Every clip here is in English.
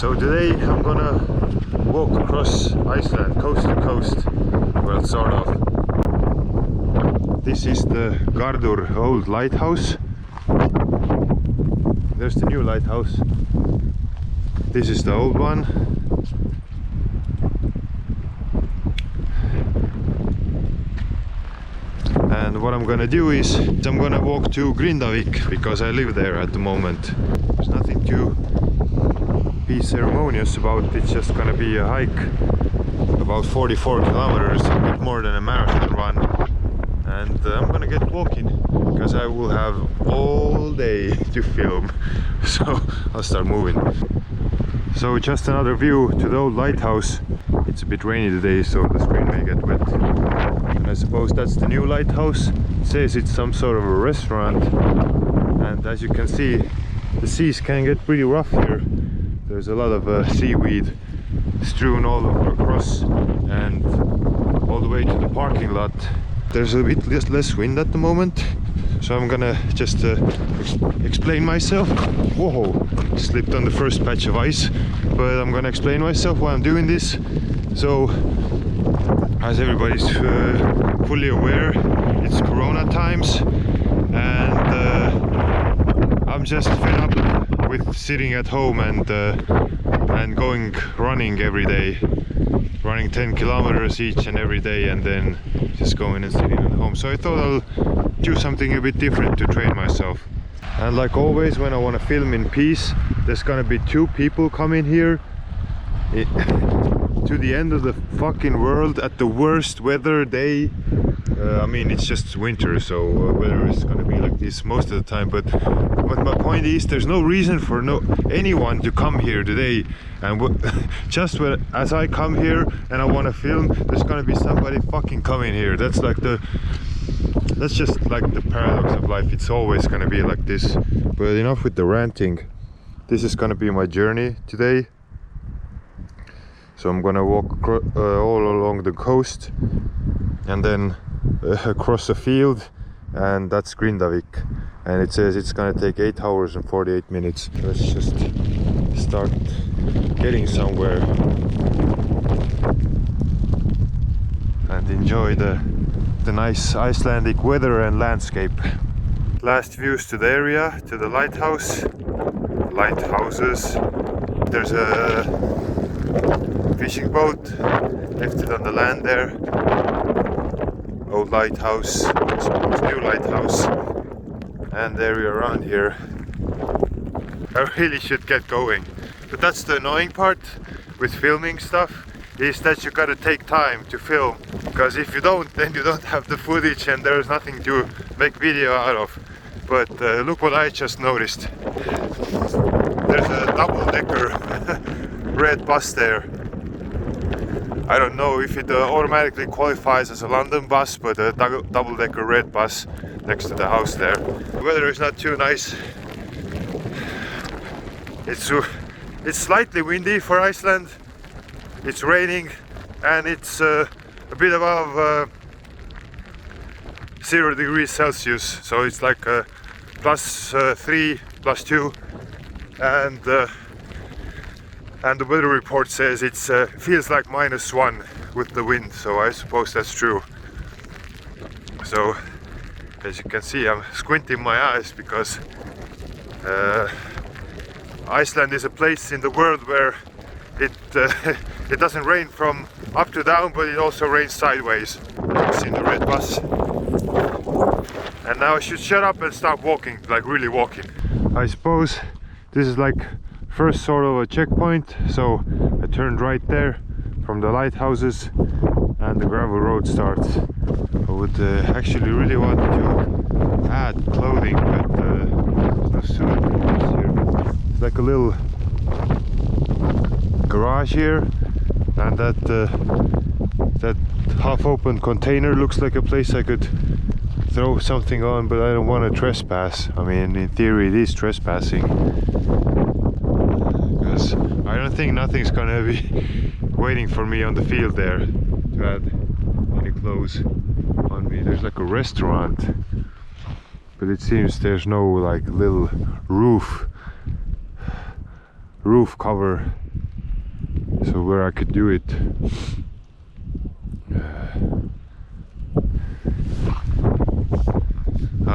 So today I'm gonna walk across Iceland, coast to coast, well, sort of. This is the Gardur old lighthouse. There's the new lighthouse. This is the old one. And what I'm gonna do is I'm gonna walk to Grindavik, because I live there at the moment. There's nothing to be ceremonious about. It's just gonna be a hike about 44 kilometers, a bit more than a marathon run. And I'm gonna get walking because I will have all day to film. So I'll start moving. So just another view to the old lighthouse. It's a bit rainy today, so the screen may get wet. And I suppose that's the new lighthouse. It says it's some sort of a restaurant. And as you can see, the seas can get pretty rough here. There's a lot of seaweed strewn all over across and all the way to the parking lot. There's a bit less wind at the moment, so I'm gonna just explain myself. Whoa, slipped on the first patch of ice, but I'm gonna explain myself why I'm doing this. So, as everybody's fully aware, it's Corona times, and I'm just fed up with sitting at home and going running every day, running 10 kilometers each and every day, and then just going and sitting at home. So I thought I'll do something a bit different to train myself. And like always, when I want to film in peace, there's gonna be two people coming here to the end of the fucking world at the worst weather day. I mean, it's just winter, so weather is gonna be like this most of the time, but my point is, there's no reason for anyone to come here today. And just as I come here and I want to film, there's gonna be somebody fucking coming here. That's just like the paradox of life. It's always gonna be like this. But enough with the ranting. This is gonna be my journey today. So I'm gonna walk all along the coast and then across a field, and that's Grindavik. And it says it's gonna take 8 hours and 48 minutes. Let's just start getting somewhere and enjoy the nice Icelandic weather and landscape. Last views to the area, to the lighthouses. There's a fishing boat, left it on the land there. Old lighthouse, I suppose new lighthouse, and the area around here. I really should get going, but that's the annoying part with filming stuff, is that you gotta take time to film, because if you don't, then you don't have the footage and there's nothing to make video out of. But look what I just noticed. There's a double-decker red bus there. I don't know if it automatically qualifies as a London bus, but a double-decker red bus next to the house there. The weather is not too nice. It's slightly windy for Iceland. It's raining, and it's a bit above 0 degrees Celsius, so it's like +3, +2, and the weather report says it feels like -1 with the wind, so I suppose that's true. So as you can see, I'm squinting my eyes because Iceland is a place in the world where it doesn't rain from up to down, but it also rains sideways. I've seen the red bus. And now I should shut up and start walking, like really walking. I suppose this is like first sort of a checkpoint, so I turned right there from the lighthouses and the gravel road starts. I would actually really want to add clothing, but there's no suitcables here. It's like a little garage here, and that half-open container looks like a place I could throw something on, but I don't want to trespass. I mean, in theory it is trespassing, because I don't think nothing's gonna be waiting for me on the field there to add any clothes on me. There's like a restaurant, but it seems there's no like little roof cover so where I could do it.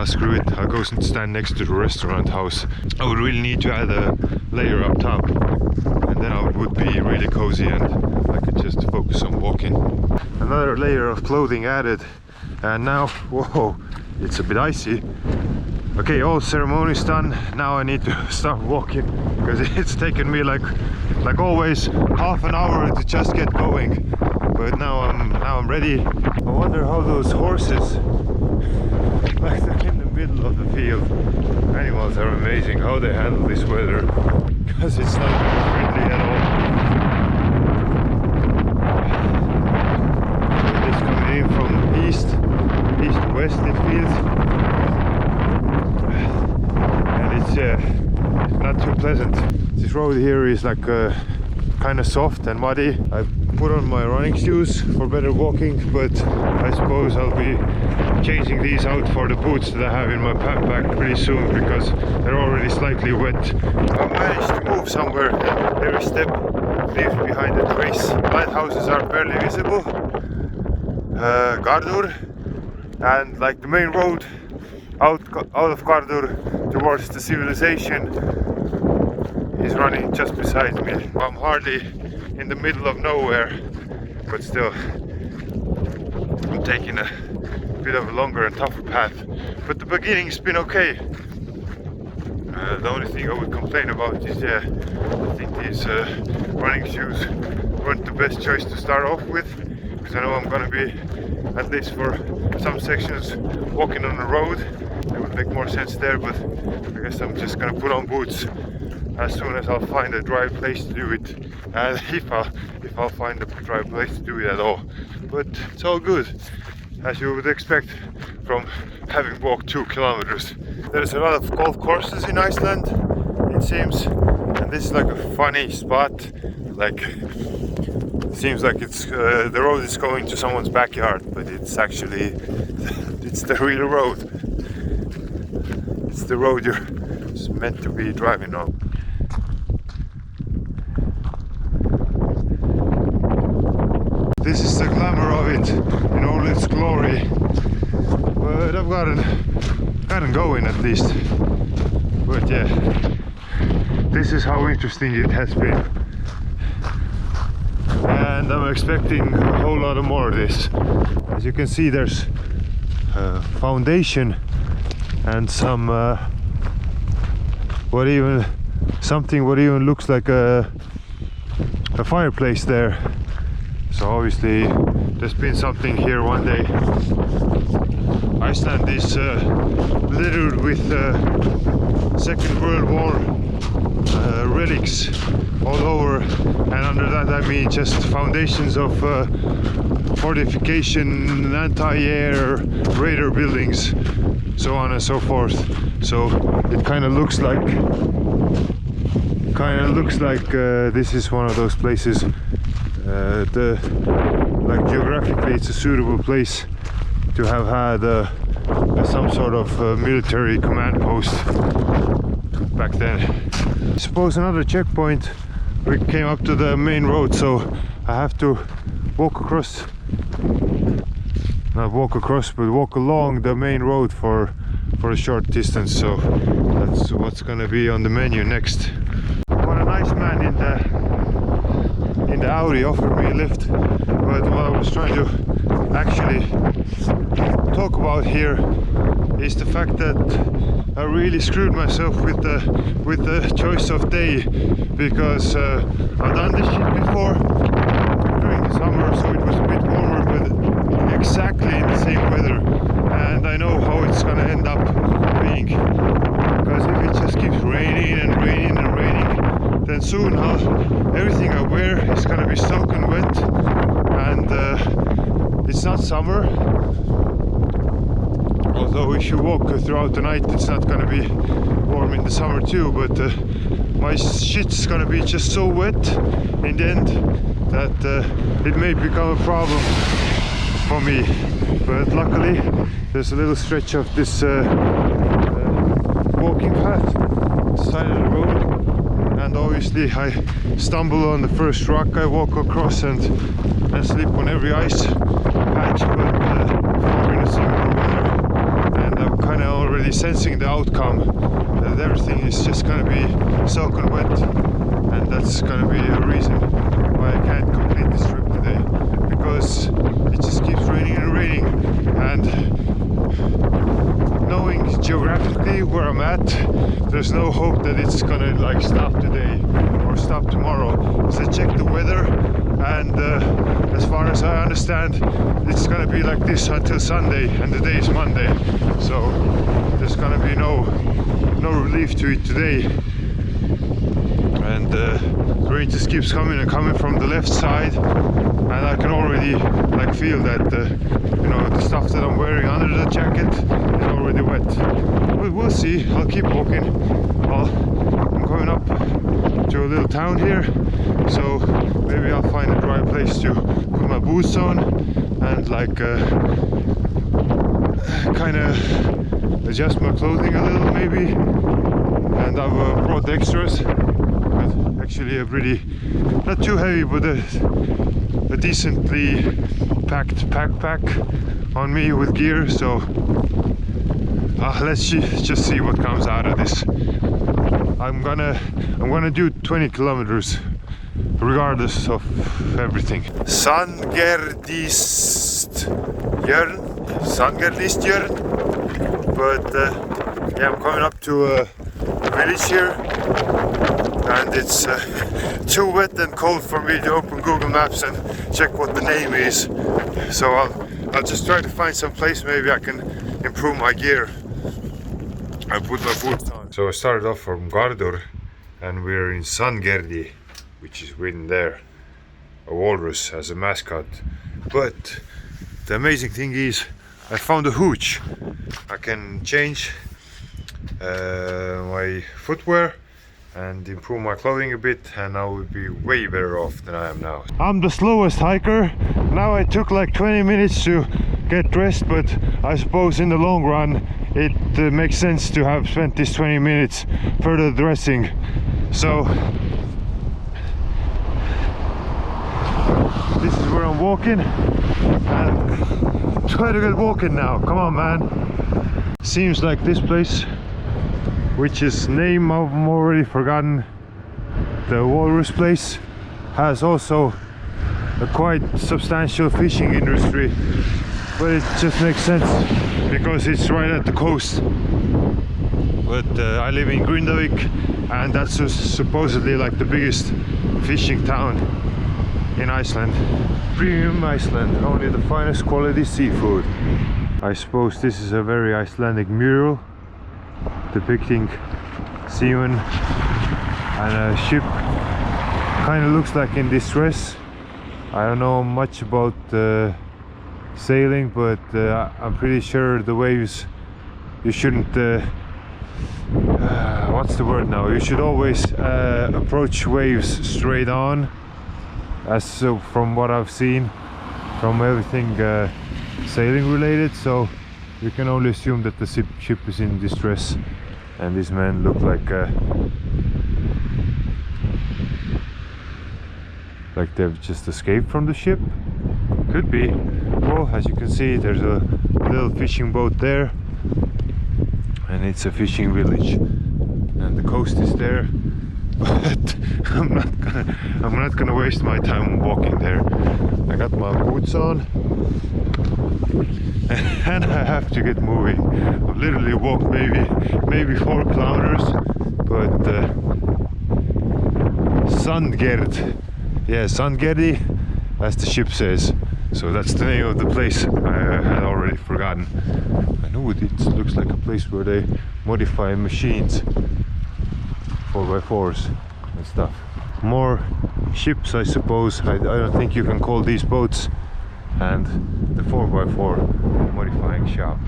Screw it, I'll go and stand next to the restaurant house. I would really need to add a layer up top, and then I would be really cozy and I could just focus on walking. Another layer of clothing added, and now, whoa, it's a bit icy. Okay, all ceremonies done. Now I need to start walking, because it's taken me like always half an hour to just get going. But now I'm ready. I wonder how those horses, like they're in the middle of the field. Animals are amazing how they handle this weather, because it's not friendly at all. It's coming in from east to west, it feels, and it's not too pleasant. This road here is like kind of soft and muddy. I put on my running shoes for better walking, but I suppose I'll be changing these out for the boots that I have in my backpack pretty soon, because they're already slightly wet. I managed to move somewhere, and every step leaves behind a trace. Lighthouses are barely visible. Gardur, and like the main road out of Gardur towards the civilization is running just beside me. I'm hardly in the middle of nowhere, but still I'm taking a bit of a longer and tougher path, but the beginning's been okay. The only thing I would complain about is, I think these running shoes weren't the best choice to start off with, because I know I'm gonna be, at least for some sections, walking on the road. It would make more sense there, but I guess I'm just gonna put on boots as soon as I'll find a dry place to do it, and if I'll find a dry place to do it at all. But it's all good, as you would expect from having walked 2 kilometers. There's a lot of golf courses in Iceland, it seems, and this is like a funny spot. Like, it seems like it's the road is going to someone's backyard, but it's actually it's the real road. It's the road you're meant to be driving on. This is the glamour of it in all its glory, but I've gotten going at least. But yeah, this is how interesting it has been, and I'm expecting a whole lot of more of this. As you can see, there's foundation and some what even looks like a fireplace there. So obviously there's been something here one day. Iceland is littered with Second World War relics all over, and under that I mean just foundations of fortification, anti-air, radar buildings, so on and so forth. So it kind of looks like this is one of those places. Like geographically, it's a suitable place to have had some sort of military command post back then. I suppose another checkpoint. We came up to the main road, so I have to walk along the main road for a short distance. So that's what's gonna be on the menu next. What a nice man in the Audi offered me a lift, but what I was trying to actually talk about here is the fact that I really screwed myself with the choice of day, because I've done this shit before during the summer, so it was a bit warmer, but exactly in the same weather, and I know how it's gonna end up being, because if it just keeps raining and raining and raining, then soon everything I wear is gonna be soaking wet, and it's not summer. Although if you walk throughout the night, it's not gonna be warm in the summer too, but my shit's gonna be just so wet in the end that it may become a problem for me. But luckily there's a little stretch of this walking path side of the road, and obviously I stumble on the first rock I walk across and slip on every ice patch, but we're in a similar weather, and I'm kind of already sensing the outcome, that everything is just gonna be soaking wet, and that's gonna be a reason why I can't complete this trip today, because it just keeps raining and raining, and knowing geographically where I'm at, there's no hope that it's gonna like stop today or stop tomorrow. So I checked the weather, and as far as I understand, it's gonna be like this until Sunday, and the day is Monday, so there's gonna be no relief to it today. And the rain just keeps coming and coming from the left side, and I can already like feel that you know, the stuff that I'm wearing under the jacket is already wet. But we'll see. I'll keep walking. I'm going up to a little town here, so maybe I'll find a dry place to put my boots on and like kind of adjust my clothing a little maybe. And I've brought extras. Actually a pretty, not too heavy, but a decently packed pack on me with gear, so let's just see what comes out of this. I'm gonna do 20 kilometers regardless of everything. Sandgerðisjörn, but yeah, I'm coming up to a village here, and it's too wet and cold for me to open Google Maps and check what the name is. So I'll just try to find some place maybe I can improve my gear. I put my boots on. So I started off from Gardur, and we're in Sandgerði, which is written there. A walrus as a mascot. But the amazing thing is I found a hooch. I can change my footwear and improve my clothing a bit, and I would be way better off than I am now. I'm the slowest hiker. Now I took like 20 minutes to get dressed, but I suppose in the long run it makes sense to have spent this 20 minutes further dressing. So this is where I'm walking, and try to get walking now. Come on, man. Seems like this place, which is name I've already forgotten, the walrus place, has also a quite substantial fishing industry, but it just makes sense because it's right at the coast. But I live in Grindavik, and that's supposedly like the biggest fishing town in Iceland. Premium Iceland, only the finest quality seafood. I suppose this is a very Icelandic mural depicting seamen and a ship kind of looks like in distress. I don't know much about sailing, but I'm pretty sure the waves, you shouldn't what's the word now, you should always approach waves straight on, as from what I've seen from everything sailing related. So you can only assume that the ship is in distress, and these men look like they've just escaped from the ship. Could be. Well, as you can see, there's a little fishing boat there, and it's a fishing village, and the coast is there. But I'm not gonna waste my time walking there. I got my boots on, and I have to get moving. I've literally walked maybe 4 kilometers, but Sandgerð, yeah, Sandgerði, as the ship says. So that's the name of the place. I had already forgotten. I know it looks like a place where they modify machines, 4x4s and stuff. More ships, I suppose. I don't think you can call these boats, and the 4x4 modifying shop.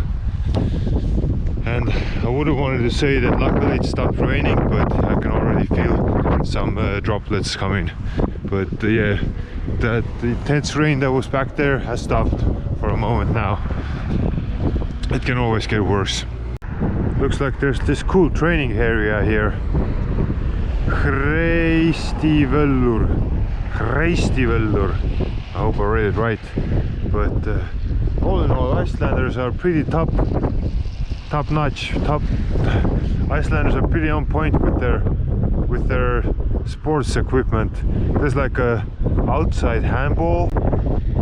And I would have wanted to say that luckily it stopped raining, but I can already feel some droplets coming. But yeah, the intense rain that was back there has stopped for a moment now. It can always get worse. Looks like there's this cool training area here. Hreistivelur. Hreistivelur. I hope I read it right. But all in all, Icelanders are pretty top notch. Icelanders are pretty on point with their sports equipment. There's like a outside handball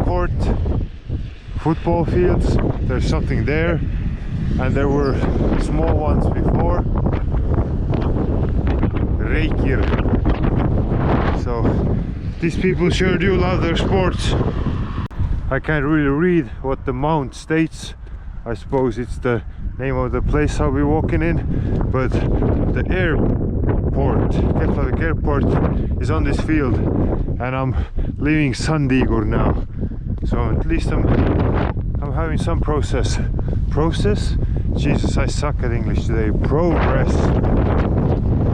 court, football fields. There's something there, and there were small ones before. Reykir. So these people sure do love their sports. I can't really read what the mount states. I suppose it's the name of the place I'll be walking in, but the airport, Keflavik Airport, is on this field, and I'm leaving Sandigur now. So at least I'm having some progress. Jesus, I suck at English today. Progress.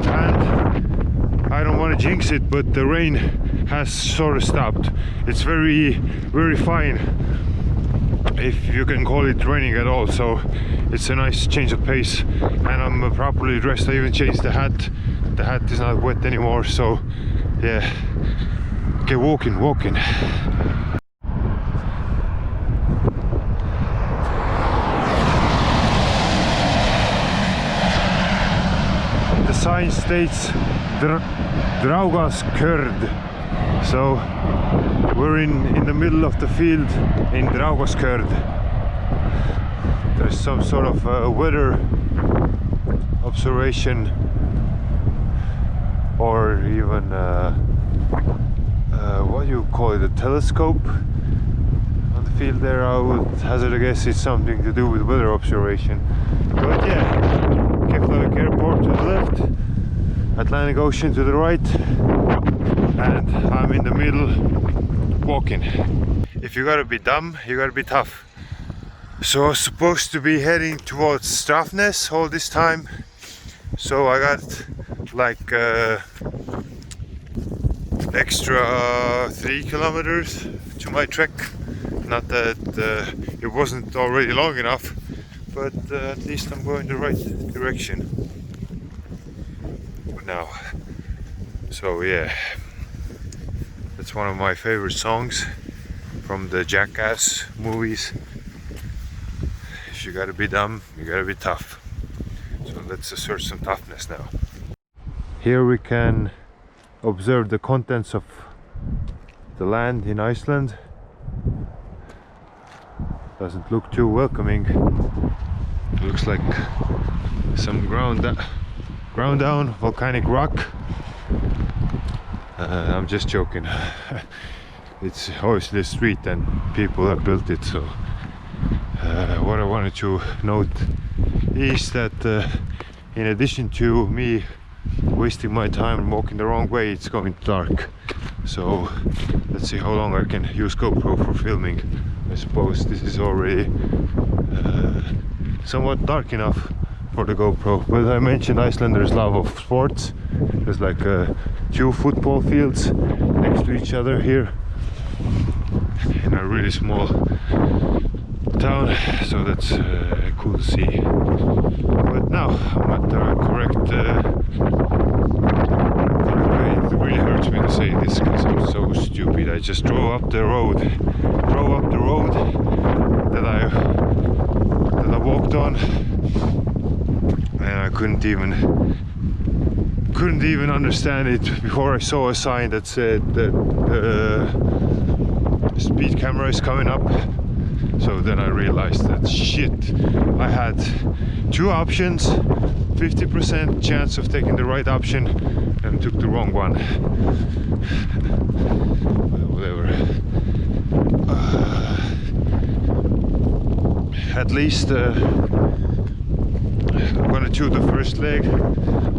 And I don't want to jinx it, but the rain has sort of stopped. It's very fine, if you can call it raining at all, so it's a nice change of pace, and I'm properly dressed. I even changed the hat. The hat is not wet anymore, so yeah. Okay, walking. The sign states Draugaskörd. So we're in the middle of the field in Draugaskörd. There's some sort of weather observation, or even what do you call it, a telescope on the field there. I would hazard a guess it's something to do with weather observation. But yeah, Keflavik Airport to the left, Atlantic Ocean to the right, and I'm in the middle walking. If you gotta be dumb, you gotta be tough. So I was supposed to be heading towards Strafness all this time, so I got like extra 3 kilometers to my trek. Not that it wasn't already long enough, but at least I'm going the right direction now. So yeah, that's one of my favorite songs from the Jackass movies. If you gotta be dumb, you gotta be tough. So let's assert some toughness now. Here we can observe the contents of the land in Iceland. Doesn't look too welcoming. It looks like some ground down volcanic rock. I'm just joking. It's obviously a street and people have built it, so what I wanted to note is that in addition to me wasting my time walking the wrong way, it's going dark. So let's see how long I can use GoPro for filming. I suppose this is already somewhat dark enough for the GoPro, but I mentioned Icelanders' love of sports. There's like 2 football fields next to each other here in a really small town, so that's cool to see. But now I'm at the correct way. It really hurts me to say this because I'm so stupid. I just drove up the road that I walked on, and I couldn't even understand it before I saw a sign that said that the speed camera is coming up. So then I realized that shit, I had 2 options, 50% chance of taking the right option, and took the wrong one. Whatever. At least I'm gonna chew the first leg.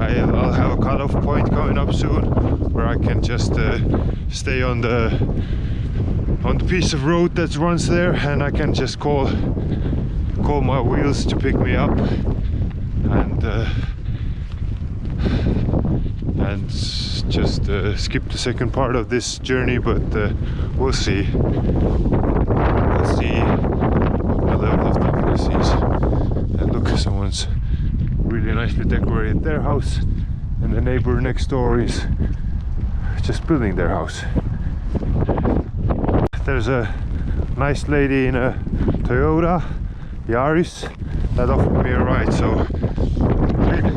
I'll have a cutoff point coming up soon where I can just stay on the piece of road that runs there, and I can just call my wheels to pick me up and just skip the second part of this journey. But we'll see. Let's see what my level of toughness is. And look, someone's really nicely decorated their house. and the neighbor next door is just building their house. There's a nice lady in a Toyota Yaris that offered me a ride, so I've been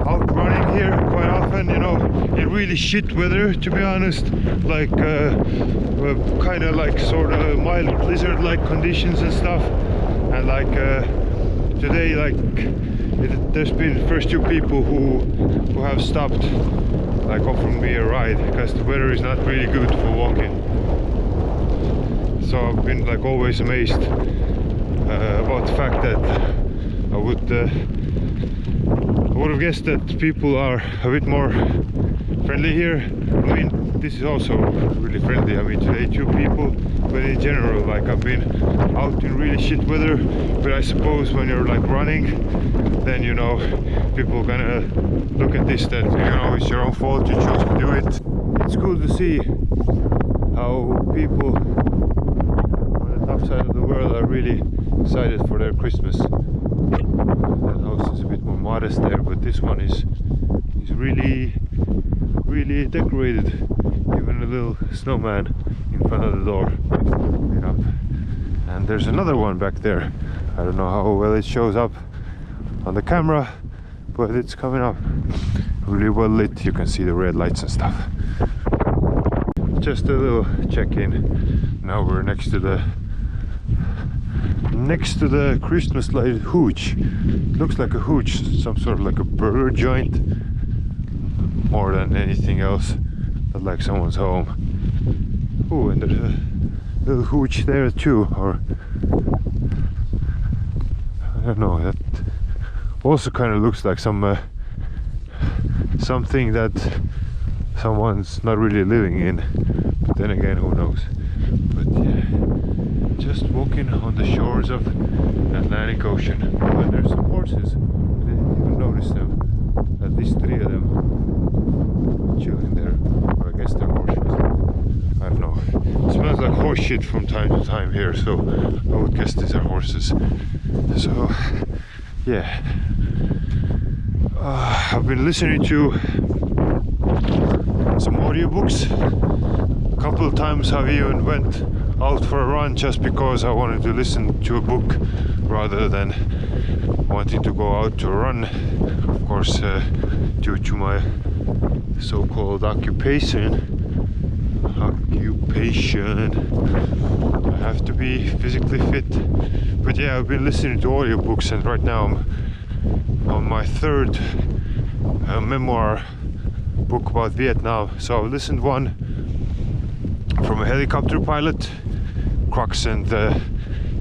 out running here quite often, you know, in really shit weather, to be honest, like kind of like sort of mild blizzard-like conditions and stuff, and like today, like there's been first two people who have stopped, like offering me a ride, because the weather is not really good for walking. So I've been like always amazed about the fact that I would have guessed that people are a bit more friendly here. I mean, this is also really friendly. I mean, today 2 people, but in general, like I've been out in really shit weather. But I suppose when you're like running, then you know people gonna look at this that, you know, it's your own fault, you chose to do it. It's cool to see how people on the top side of the world are really excited for their Christmas. That house is a bit more modest there, but this one is really decorated. Even a little snowman in front of the door. Yep. And there's another one back there. I don't know how well it shows up on the camera, but it's coming up really well lit. You can see the red lights and stuff. Just a little check-in. Now we're next to the Christmas light hooch. It looks like a hooch, some sort of like a burger joint, more than anything else, not like someone's home. Oh, and there's a little hooch there too, or I don't know, that also kind of looks like something that someone's not really living in, but then again, who knows. But yeah, just walking on the shores of the Atlantic Ocean. And there's some horses. I didn't even notice them. At least 3 of them chilling there. Or I guess they're horses. I don't know. It smells like horse shit from time to time here, so I would guess these are horses. So yeah, I've been listening to some audiobooks. A couple of times I've even went out for a run just because I wanted to listen to a book rather than wanting to go out to run. Of course, due to my so-called occupation, I have to be physically fit. But yeah, I've been listening to audiobooks, and right now I'm on my 3rd memoir book about Vietnam. So I listened one from a helicopter pilot, Crocs and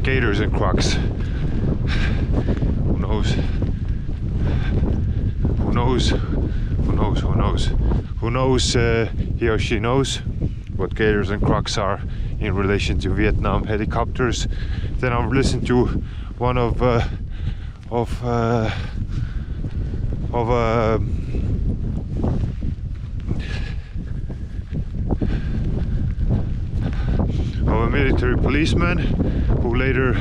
Gators and Crocs. Who knows? Who knows? Who knows? Who knows? Who knows? He or she knows what Gators and Crocs are in relation to Vietnam helicopters. Then I've listened to one of a military policeman who later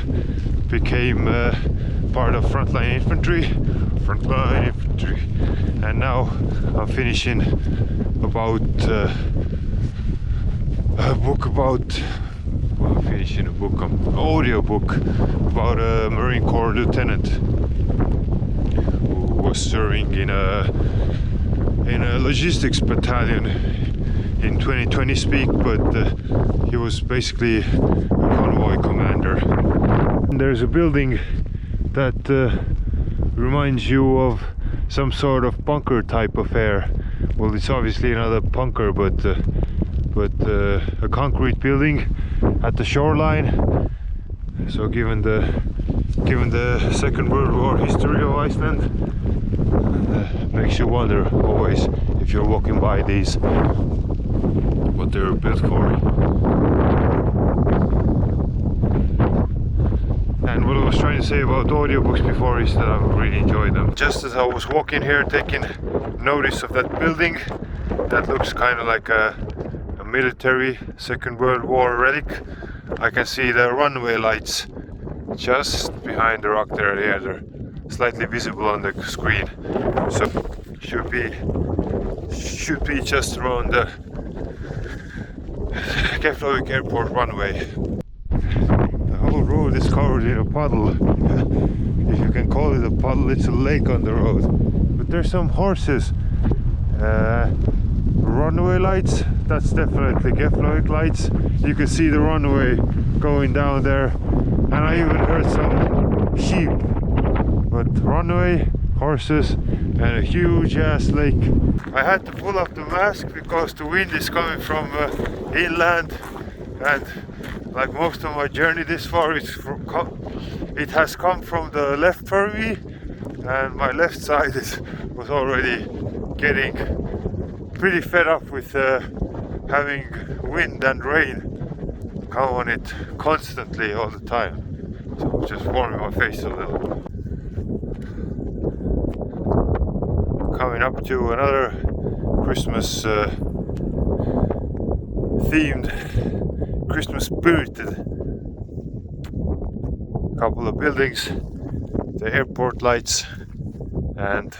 became part of frontline infantry, and now I'm finishing about an audio book about a Marine Corps lieutenant who was serving in a logistics battalion in 2020 speak, but he was basically a convoy commander. And there's a building that reminds you of some sort of bunker type affair. Well, it's obviously not a bunker, but a concrete building at the shoreline. So given the Second World War history of Iceland, makes you wonder always, if you're walking by these, what they were built for. And what I was trying to say about audiobooks before is that I really enjoy them. Just as I was walking here taking notice of that building that looks kind of like a military Second World War relic, I can see the runway lights just behind the rock there. slightly visible on the screen. So should be just around the Keflavik Airport runway. The whole road is covered in a puddle. If you can call it a puddle, it's a lake on the road. But there's some horses. Runway lights, that's definitely Keflavik lights. You can see the runway going down there, and I even heard some sheep. But runway, horses, and a huge ass lake. I had to pull up the mask because the wind is coming from inland, and like most of my journey this far, it has come from the left for me, and my left side was already getting pretty fed up with having wind and rain come on it constantly all the time. So I'm just warming my face a little. Coming up to another Christmas themed, Christmas spirited couple of buildings, the airport lights, and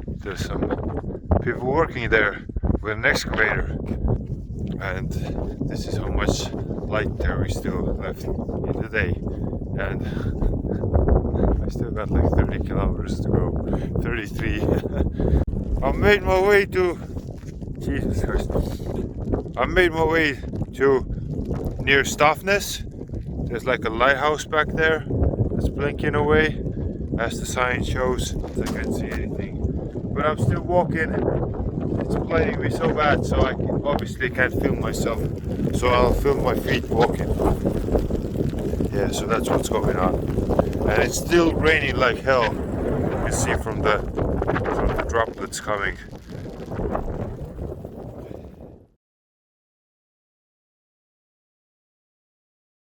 there's some people working there with an excavator, and this is how much light there is still left in the day, and I still got like 30 kilometers to go, 33. I made my way to Jesus Christ. I made my way to near Staffness. There's like a lighthouse back there that's blinking away as the sign shows. I can't see anything, but I'm still walking. It's blinding me so bad, so I obviously can't film myself, so I'll film my feet walking. Yeah, so that's what's going on, and it's still raining like hell. You can see from the droplets coming.